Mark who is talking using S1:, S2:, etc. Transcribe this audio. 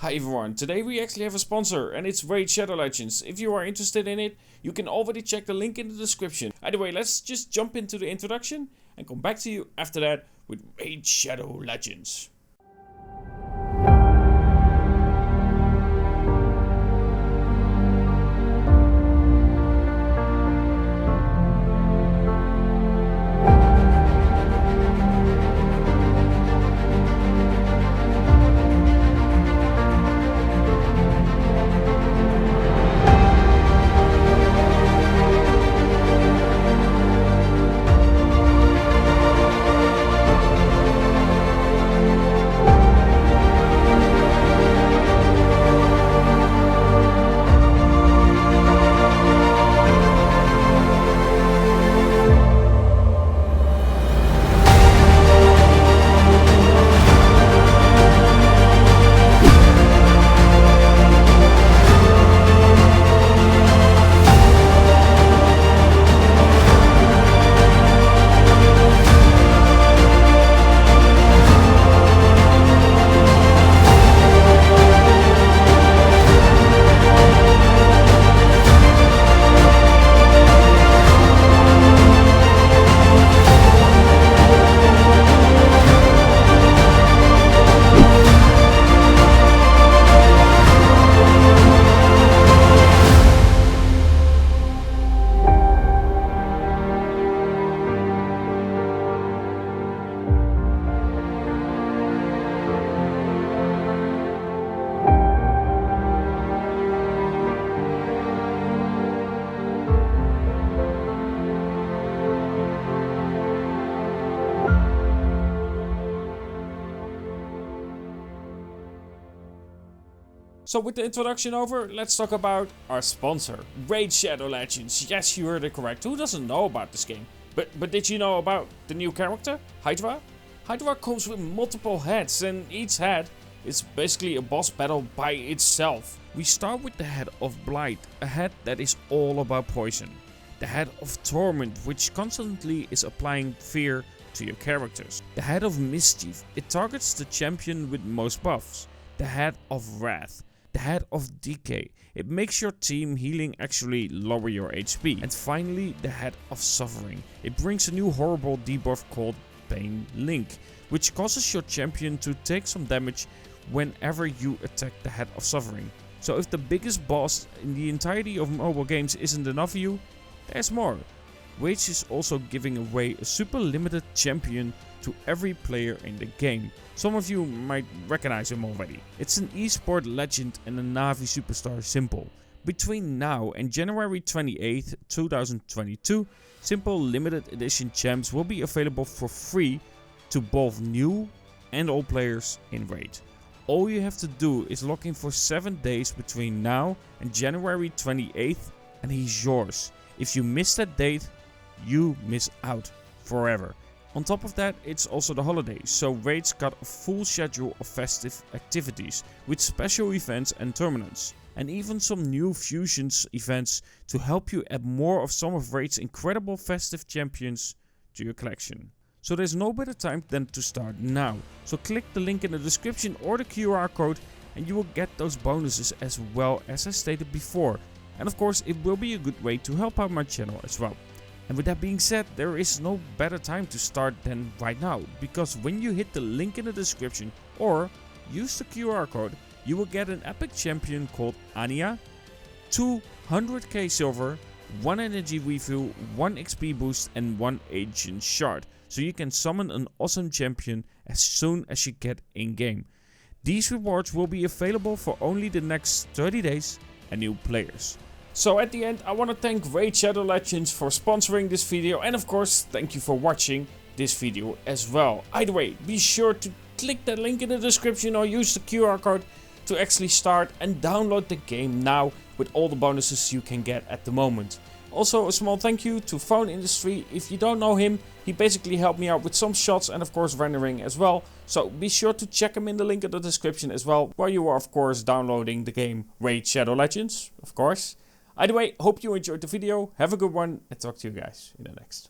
S1: Hi everyone, today we actually have a sponsor and it's Raid Shadow Legends. If you are interested in it, you can already check the link in the description. Either way, let's just jump into the introduction and come back to you after that with Raid Shadow Legends. So with the introduction over, let's talk about our sponsor, Raid Shadow Legends. Yes, you heard it correct. Who doesn't know about this game? But did you know about the new character, Hydra? Hydra comes with multiple heads and each head is basically a boss battle by itself. We start with the head of Blight, a head that is all about poison. The head of Torment, which constantly is applying fear to your characters. The head of Mischief, it targets the champion with most buffs. The head of Wrath. The head of Decay, it makes your team healing actually lower your HP. And finally, the head of Suffering, it brings a new horrible debuff called Pain Link, which causes your champion to take some damage whenever you attack the head of Suffering. So if the biggest boss in the entirety of mobile games isn't enough for you, there's more. Rage is also giving away a super limited champion to every player in the game. Some of you might recognize him already. It's an esport legend and a Navi superstar Simple. Between now and January 28th, 2022, Simple limited edition champs will be available for free to both new and old players in Raid. All you have to do is log in for 7 days between now and January 28th and he's yours. If you miss that date, you miss out forever. On top of that, it's also the holidays, so Raid's got a full schedule of festive activities with special events and tournaments. And even some new fusions events to help you add more of some of Raid's incredible festive champions to your collection. So there's no better time than to start now. So click the link in the description or the QR code and you will get those bonuses as well as I stated before. And of course it will be a good way to help out my channel as well. And with that being said, there is no better time to start than right now, because when you hit the link in the description or use the QR code, you will get an epic champion called Anya, 200k silver, 1 energy refill, 1 XP boost and 1 agent shard, so you can summon an awesome champion as soon as you get in game. These rewards will be available for only the next 30 days and new players. So at the end, I want to thank Raid Shadow Legends for sponsoring this video, and of course thank you for watching this video as well. Either way, be sure to click that link in the description or use the QR code to actually start and download the game now with all the bonuses you can get at the moment. Also a small thank you to Phone Industry. If you don't know him, he basically helped me out with some shots and of course rendering as well. So be sure to check him in the link in the description as well, while you are of course downloading the game Raid Shadow Legends, of course. Either way, hope you enjoyed the video, have a good one and talk to you guys in the next.